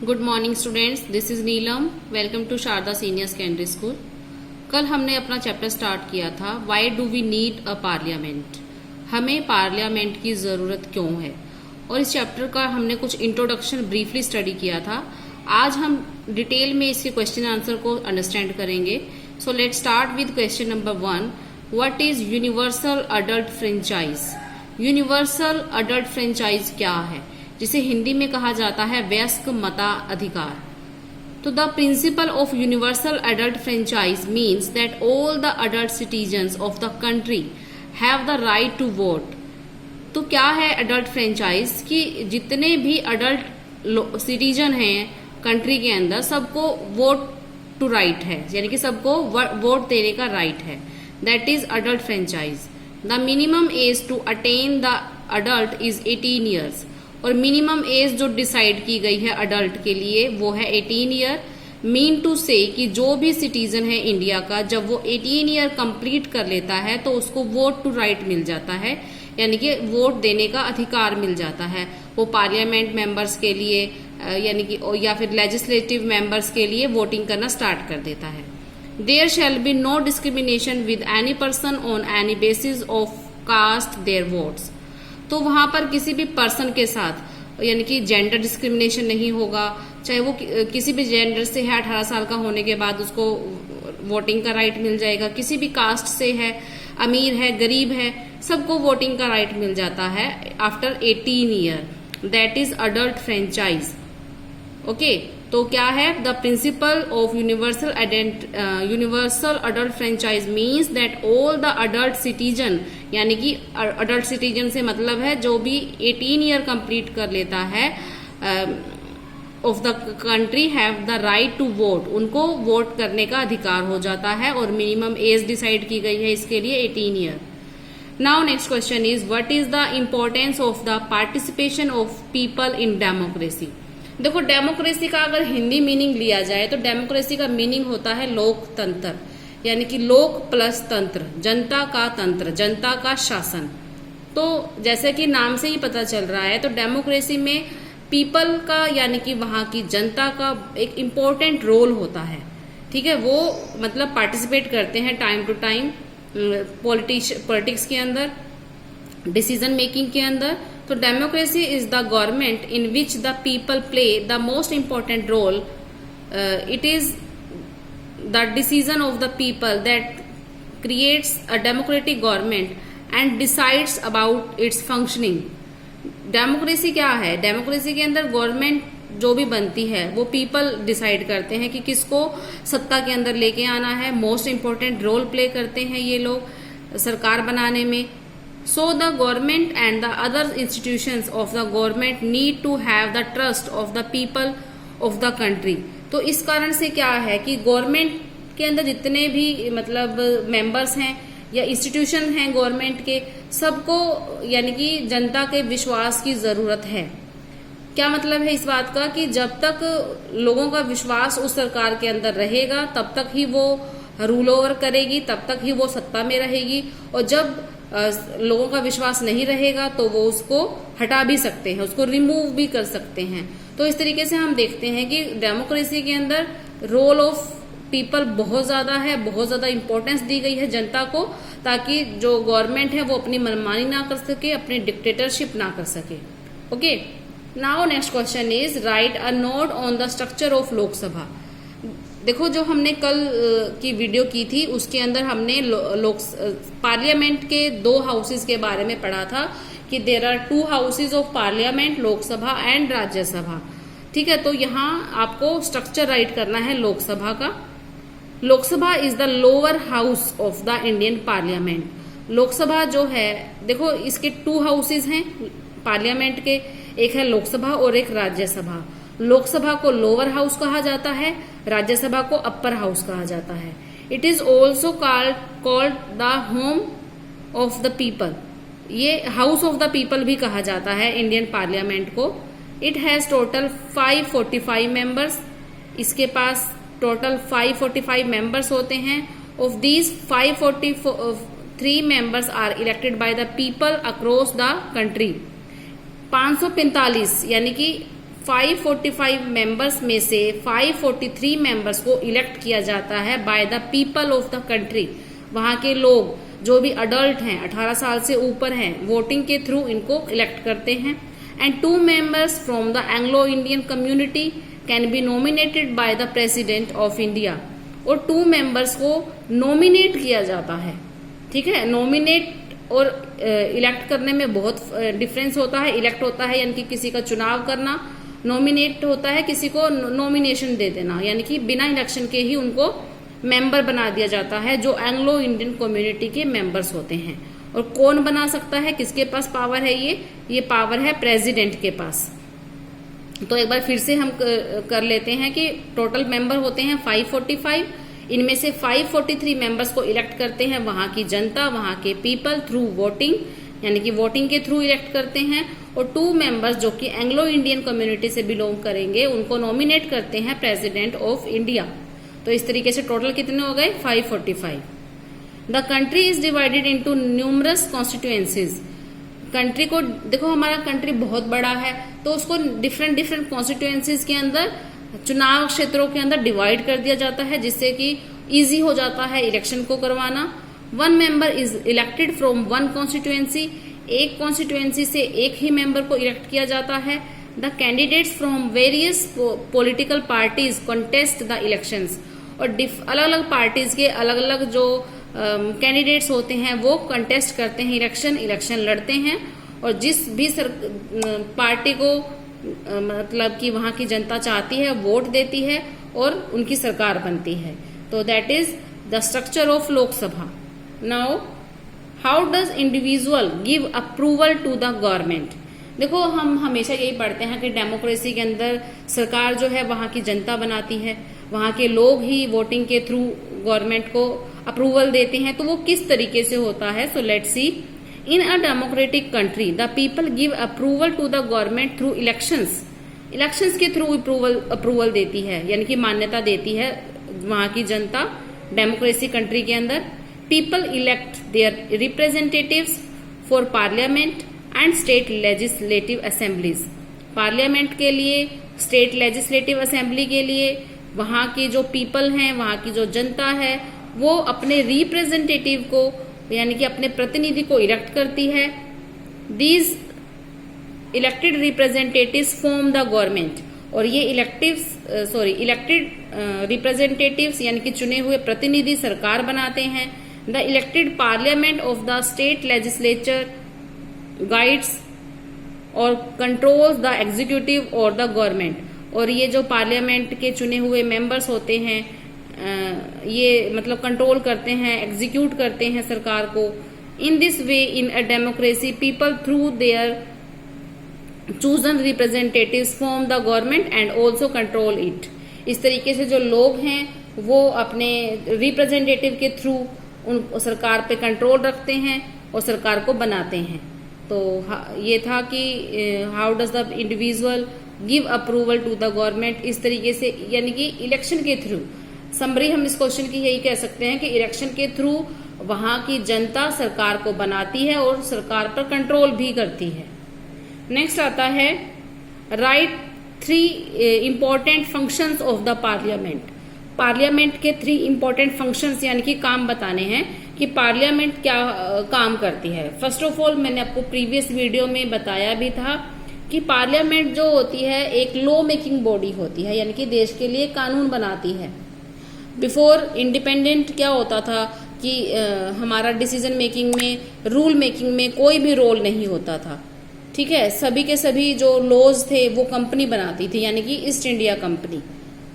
Good morning students, this is Neelam. Welcome to Sharda senior secondary school. कल हमने अपना chapter start किया था why do we need a parliament, हमें पार्लियामेंट की जरूरत क्यों है। और इस चैप्टर का हमने कुछ इंट्रोडक्शन ब्रीफली स्टडी किया था। आज हम डिटेल में इसके क्वेश्चन आंसर को अंडरस्टैंड करेंगे। So let start with question number 1। What is universal adult franchise. Universal adult franchise क्या है, जिसे हिंदी में कहा जाता है वयस्क मताधिकार। तो the principle of universal adult franchise means that all the adult citizens of the country have the right to vote. तो क्या है अडल्ट फ्रेंचाइज कि जितने भी अडल्ट सिटीजन हैं कंट्री के अंदर सबको वोट टू राइट है, यानी कि सबको वोट देने का राइट है। That is adult franchise. The minimum age to attain the adult is 18 years. और मिनिमम एज जो डिसाइड की गई है अडल्ट के लिए वो है 18 ईयर। मीन टू से कि जो भी सिटीजन है इंडिया का, जब वो 18 ईयर कंप्लीट कर लेता है तो उसको वोट टू राइट मिल जाता है, यानी कि वोट देने का अधिकार मिल जाता है। वो पार्लियामेंट मेंबर्स के लिए यानी कि या फिर लेजिस्लेटिव मेंबर्स के लिए वोटिंग करना स्टार्ट कर देता है। There shall be no discrimination with any person on any basis of caste their votes. तो वहां पर किसी भी पर्सन के साथ यानी कि जेंडर डिस्क्रिमिनेशन नहीं होगा, चाहे वो किसी भी जेंडर से है, 18 साल का होने के बाद उसको वोटिंग का राइट मिल जाएगा। किसी भी कास्ट से है, अमीर है, गरीब है, सबको वोटिंग का राइट मिल जाता है after 18 year. That is adult franchise. Okay, तो क्या है the principle of universal adult franchise means that all the adult citizen, यानी कि अडल्ट सिटीजन से मतलब है जो भी 18 ईयर कंप्लीट कर लेता है of the country have the right to vote. उनको वोट करने का अधिकार हो जाता है और मिनिमम एज डिसाइड की गई है इसके लिए 18 year. Now next question is what is the importance of the participation of people in democracy. देखो, डेमोक्रेसी का अगर हिंदी मीनिंग लिया जाए तो डेमोक्रेसी का मीनिंग होता है लोकतंत्र, यानी कि लोक प्लस तंत्र, जनता का तंत्र, जनता का शासन। तो जैसे कि नाम से ही पता चल रहा है तो डेमोक्रेसी में पीपल का यानी कि वहां की जनता का एक इम्पोर्टेंट रोल होता है। ठीक है, वो मतलब पार्टिसिपेट करते हैं टाइम टू टाइम पॉलिटिक्स के अंदर, डिसीजन मेकिंग के अंदर। तो democracy is the government in which the people play the most important role. It is the decision of the people that creates a democratic government and decides about its functioning. Democracy क्या है? Democracy के अंदर government जो भी बनती है वो people decide करते हैं कि किसको सत्ता के अंदर लेके आना है। मोस्ट इम्पोर्टेंट रोल प्ले करते हैं ये लोग सरकार बनाने में। So the government and the other institutions of the government need to have the trust of the people of the country। तो इस कारण से क्या है कि गवर्नमेंट के अंदर जितने भी मतलब मेंबर्स हैं या इंस्टीट्यूशन हैं गवर्नमेंट के, सबको यानी कि जनता के विश्वास की जरूरत है। क्या मतलब है इस बात का कि जब तक लोगों का विश्वास उस सरकार के अंदर रहेगा तब तक ही वो रूल ओवर करेगी, तब तक ही वो सत्ता में रहेगी। और जब लोगों का विश्वास नहीं रहेगा तो वो उसको हटा भी सकते हैं, उसको रिमूव भी कर सकते हैं। तो इस तरीके से हम देखते हैं कि डेमोक्रेसी के अंदर रोल ऑफ पीपल बहुत ज्यादा है, बहुत ज्यादा इंपॉर्टेंस दी गई है जनता को, ताकि जो गवर्नमेंट है वो अपनी मनमानी ना कर सके, अपनी डिक्टेटरशिप ना कर सके। Okay, now next question is right a note on the structure of Lok Sabha. देखो, जो हमने कल की वीडियो की थी उसके अंदर हमने पार्लियामेंट के 2 हाउसेज के बारे में पढ़ा था कि there are 2 houses of parliament, Lok Sabha and Rajya Sabha. ठीक है, तो यहाँ आपको स्ट्रक्चर राइट करना है लोकसभा का। Lok Sabha is the lower house of the Indian parliament. Lok Sabha जो है, देखो इसके 2 हाउसेज हैं पार्लियामेंट के, एक है लोकसभा और एक राज्यसभा। लोकसभा को लोअर हाउस कहा जाता है, राज्यसभा को अपर हाउस कहा जाता है। It is also called the home of the people. ये हाउस ऑफ द पीपल भी कहा जाता है इंडियन पार्लियामेंट को। It has total 545 members. इसके पास टोटल 545 मेंबर्स होते हैं। Of these 543 members are elected by the people across the country. 545 यानी कि 545 मेंबर्स में से 543 मेंबर्स को इलेक्ट किया जाता है bye the people of the country. वहां के लोग जो भी अडल्ट हैं, 18 साल से ऊपर हैं, वोटिंग के थ्रू इनको इलेक्ट करते हैं। And 2 members from the Anglo Indian community can be nominated by the president of India. और 2 मेंबर्स को नॉमिनेट किया जाता है। ठीक है, नॉमिनेट और इलेक्ट करने में बहुत डिफरेंस होता है। इलेक्ट होता है यानी कि किसी का चुनाव करना, नॉमिनेट होता है किसी को नॉमिनेशन दे देना, यानी कि बिना इलेक्शन के ही उनको मेंबर बना दिया जाता है जो एंग्लो इंडियन कम्युनिटी के मेंबर्स होते हैं। और कौन बना सकता है, किसके पास पावर है, ये पावर है प्रेसिडेंट के पास। तो एक बार फिर से हम कर लेते हैं कि टोटल मेंबर होते हैं 545। इनमें से 543 मेंबर्स को इलेक्ट करते हैं वहां की जनता, वहां के पीपल थ्रू वोटिंग, यानी कि वोटिंग के थ्रू इलेक्ट करते हैं। और 2 मेंबर्स जो कि एंग्लो इंडियन कम्युनिटी से बिलोंग करेंगे उनको नॉमिनेट करते हैं प्रेसिडेंट ऑफ इंडिया। तो इस तरीके से टोटल कितने हो गए, 545। The country is divided into numerous constituencies. Country को देखो, हमारा कंट्री बहुत बड़ा है तो उसको डिफरेंट कॉन्स्टिट्यूएंसीज के अंदर, चुनाव क्षेत्रों के अंदर डिवाइड कर दिया जाता है, जिससे कि इजी हो जाता है इलेक्शन को करवाना। 1 member is elected from 1 constituency. एक कॉन्स्टिट्यूएंसी से एक ही मेंबर को इलेक्ट किया जाता है। The candidates from various political parties contest the elections. और अलग अलग पार्टीज के अलग अलग जो कैंडिडेट्स होते हैं वो कंटेस्ट करते हैं इलेक्शन लड़ते हैं। और जिस भी पार्टी को मतलब कि वहां की जनता चाहती है वोट देती है और उनकी सरकार बनती है। तो that is the structure of Lok Sabha. Now how does individual give approval to the government. देखो, हम हमेशा यही पढ़ते हैं कि डेमोक्रेसी के अंदर सरकार जो है वहां की जनता बनाती है, वहां के लोग ही वोटिंग के थ्रू गवर्नमेंट को अप्रूवल देते हैं। तो वो किस तरीके से होता है, so let's see. In a democratic country the people give approval to the government through elections. Elections के थ्रू अप्रूवल देती है, यानी कि मान्यता देती है वहां की जनता डेमोक्रेसी कंट्री के अंदर। People elect their representatives for parliament and state legislative assemblies. Parliament के लिए, स्टेट लेजिस्लेटिव असेंबली के लिए वहां की जो पीपल हैं, वहां की जो जनता है, वो अपने रिप्रेजेंटेटिव को यानी कि अपने प्रतिनिधि को इलेक्ट करती है। These elected representatives form the government. और ये इलेक्टेड रिप्रेजेंटेटिव्स यानी कि चुने हुए प्रतिनिधि सरकार बनाते हैं। The elected parliament of the state legislature guides और कंट्रोल्स द एग्जीक्यूटिव और द गवर्नमेंट। और ये जो पार्लियामेंट के चुने हुए मेंबर्स होते हैं ये मतलब कंट्रोल करते हैं, एग्जीक्यूट करते हैं सरकार को। In this way in a democracy people through their chosen representatives form the government and also control it. इस तरीके से जो लोग हैं वो अपने रिप्रेजेंटेटिव के थ्रू उन सरकार पे कंट्रोल रखते हैं और सरकार को बनाते हैं। तो ये था कि how does the individual give approval to the government. इस तरीके से यानी कि इलेक्शन के थ्रू, समरी हम इस क्वेश्चन की यही कह सकते हैं कि इलेक्शन के थ्रू वहां की जनता सरकार को बनाती है और सरकार पर कंट्रोल भी करती है। नेक्स्ट आता है right 3 important functions of the parliament. Parliament के 3 इंपॉर्टेंट फंक्शंस यानी कि काम बताने हैं कि पार्लियामेंट क्या काम करती है। फर्स्ट ऑफ ऑल मैंने आपको प्रीवियस वीडियो में बताया भी था कि पार्लियामेंट जो होती है एक लॉ मेकिंग बॉडी होती है, यानी कि देश के लिए कानून बनाती है। बिफोर इंडिपेंडेंट क्या होता था कि हमारा डिसीजन मेकिंग में, रूल मेकिंग में कोई भी रोल नहीं होता था। ठीक है, सभी के सभी जो लॉज थे वो कंपनी बनाती थी, यानी कि ईस्ट इंडिया कंपनी।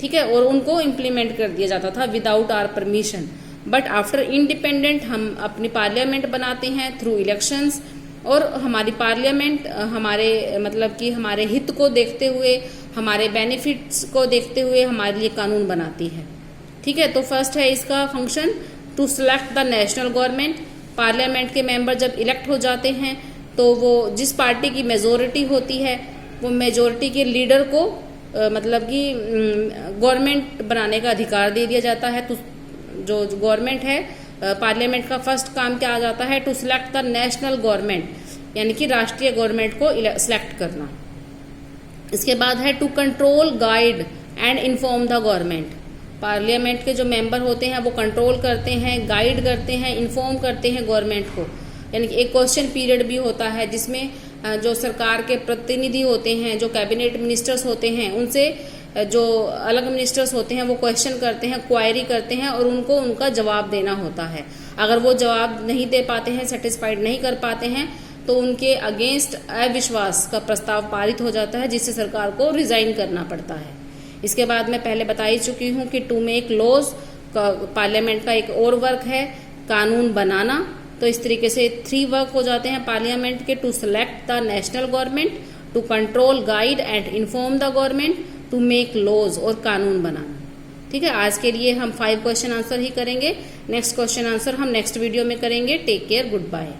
ठीक है, और उनको इम्प्लीमेंट कर दिया जाता था without our permission. But after independent हम अपनी पार्लियामेंट बनाते हैं थ्रू इलेक्शंस। और हमारी पार्लियामेंट हमारे मतलब कि हमारे हित को देखते हुए, हमारे बेनिफिट्स को देखते हुए हमारे लिए कानून बनाती है। ठीक है, तो फर्स्ट है इसका function to select the national government. Parliament के मेंबर जब इलेक्ट हो जाते हैं तो वो जिस पार्टी की मेजोरिटी होती है वो मेजोरिटी के लीडर को मतलब कि गवर्नमेंट बनाने का अधिकार दे दिया जाता है। तो जो गवर्नमेंट है, पार्लियामेंट का फर्स्ट काम क्या आ जाता है, to select the national government, यानी कि राष्ट्रीय गवर्नमेंट को सिलेक्ट करना। इसके बाद है to control, guide and inform the government. Parliament के जो मेंबर होते हैं वो कंट्रोल करते हैं, गाइड करते हैं, इन्फॉर्म करते हैं गवर्नमेंट को। यानी कि एक क्वेश्चन पीरियड भी होता है जिसमें जो सरकार के प्रतिनिधि होते हैं, जो कैबिनेट मिनिस्टर्स होते हैं, उनसे जो अलग मिनिस्टर्स होते हैं वो क्वेश्चन करते हैं, क्वायरी करते हैं और उनको उनका जवाब देना होता है। अगर वो जवाब नहीं दे पाते हैं, सेटिस्फाइड नहीं कर पाते हैं, तो उनके अगेंस्ट अविश्वास का प्रस्ताव पारित हो जाता है, जिससे सरकार को रिजाइन करना पड़ता है। इसके बाद मैं पहले बता ही चुकी हूँ कि टू मेक लॉज, पार्लियामेंट का एक और वर्क है कानून बनाना। तो इस तरीके से 3 वर्क हो जाते हैं पार्लियामेंट के। To select the national government, to control, guide and inform the government, to make laws और कानून बनाना। ठीक है, आज के लिए हम 5 क्वेश्चन आंसर ही करेंगे। नेक्स्ट क्वेश्चन आंसर हम नेक्स्ट वीडियो में करेंगे। Take care, good bye.